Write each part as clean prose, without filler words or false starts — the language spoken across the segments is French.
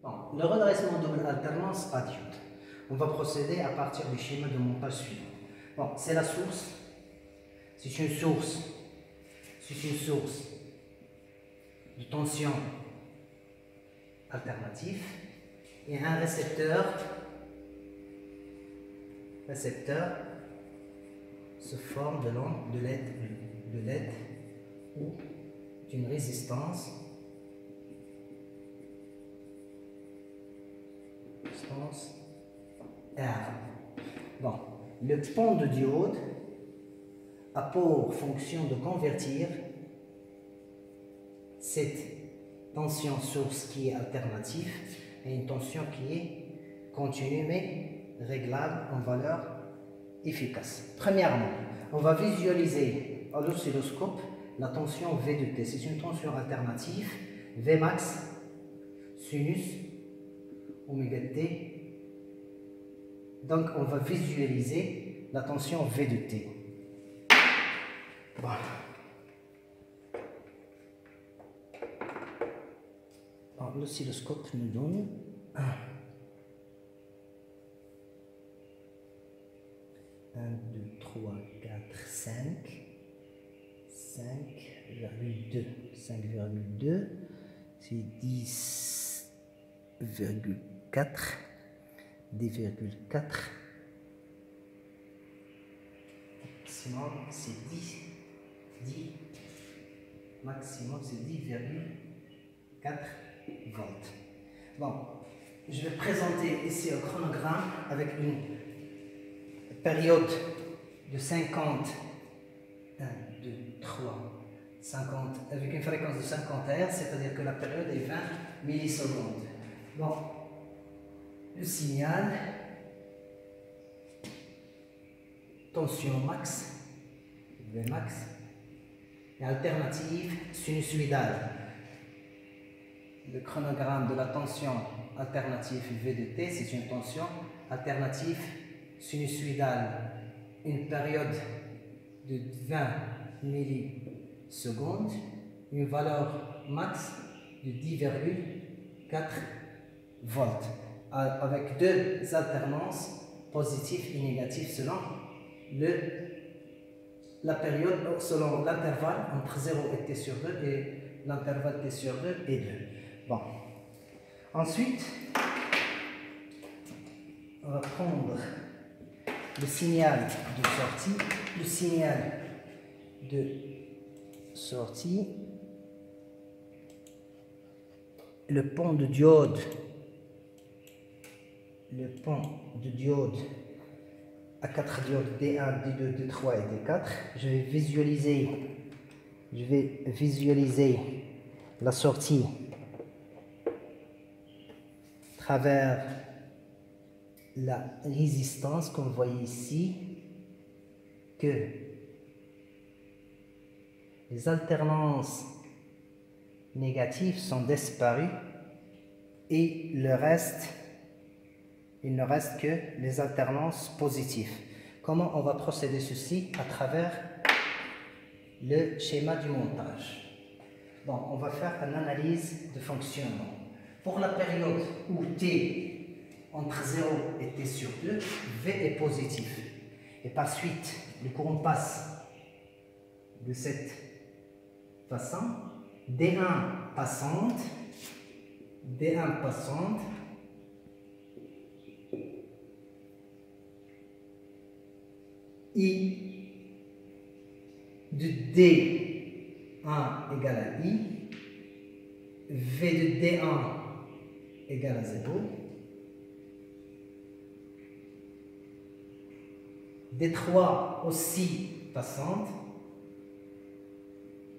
Bon, le redressement double alternance à diode. On va procéder à partir du schéma de montage suivant. Bon, c'est la source. C'est une source de tension alternative et un récepteur se forme de LED ou d'une résistance R. Bon, le pont de diode a pour fonction de convertir cette tension source qui est alternative à une tension qui est continue mais réglable en valeur efficace. Premièrement, on va visualiser à l'oscilloscope la tension V de T. C'est une tension alternative, V max, sinus, oméga T. Donc, on va visualiser la tension V de T. Voilà. L'oscilloscope nous donne 1, 2, 3, 4, 5, 5,2. 5,2, c'est 10,4, 10,4. Maximum, c'est 10. Maximum, c'est 10,4 volts. Bon, je vais présenter ici un chronogramme avec une période de 50, 1, 2, 3, 50, avec une fréquence de 50 Hz, c'est-à-dire que la période est 20 millisecondes. Bon, le signal, tension max, V max, et alternative sinusoïdale. Le chronogramme de la tension alternative V de T, c'est une tension alternative sinusoïdale. Une période de 20 millisecondes, une valeur max de 10,4 volts, avec deux alternances positives et négatives selon la période, selon l'intervalle entre 0 et T sur 2 et l'intervalle T sur 2 et 2. Bon. Ensuite, on va prendre le signal de sortie. Le signal de sortie. Le pont de diode. Le pont de diode à 4 diodes D1, D2, D3 et D4. Je vais visualiser la sortie à travers la résistance, comme vous voyez ici, que les alternances négatives sont disparues et il ne reste que les alternances positives. Comment on va procéder ceci? À travers le schéma du montage. Bon, on va faire une analyse de fonctionnement. Pour la période où T entre 0 et T sur 2, V est positif. Et par suite, le courant passe de cette façon. D1 passante, I de D1 égale à I, V de D1 égale à 0, D3 aussi passante,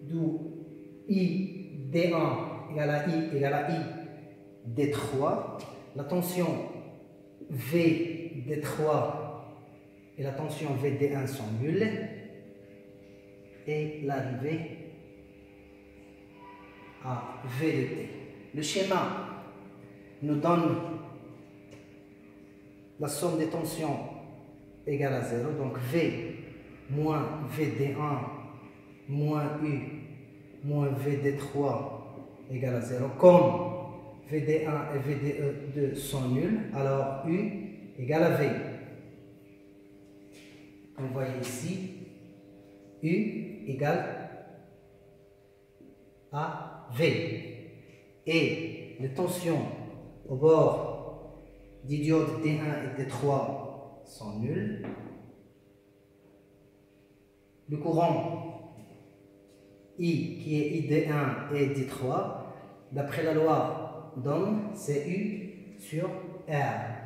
d'où I D1 égale à I D3, la tension V D3 et la tension VD1 sont nulles et l'arrivée à V de T. Le schéma nous donne la somme des tensions égale à 0, donc V moins VD1 moins U moins VD3 égale à 0, comme VD1 et VDE2 sont nuls, alors U égale à V. Comme vous voyez ici, U égale à V. Et les tensions au bord des diodes D1 et D3 sont nulles. Le courant I qui est ID1 et ID3, d'après la loi d'Ohm, c'est U sur R.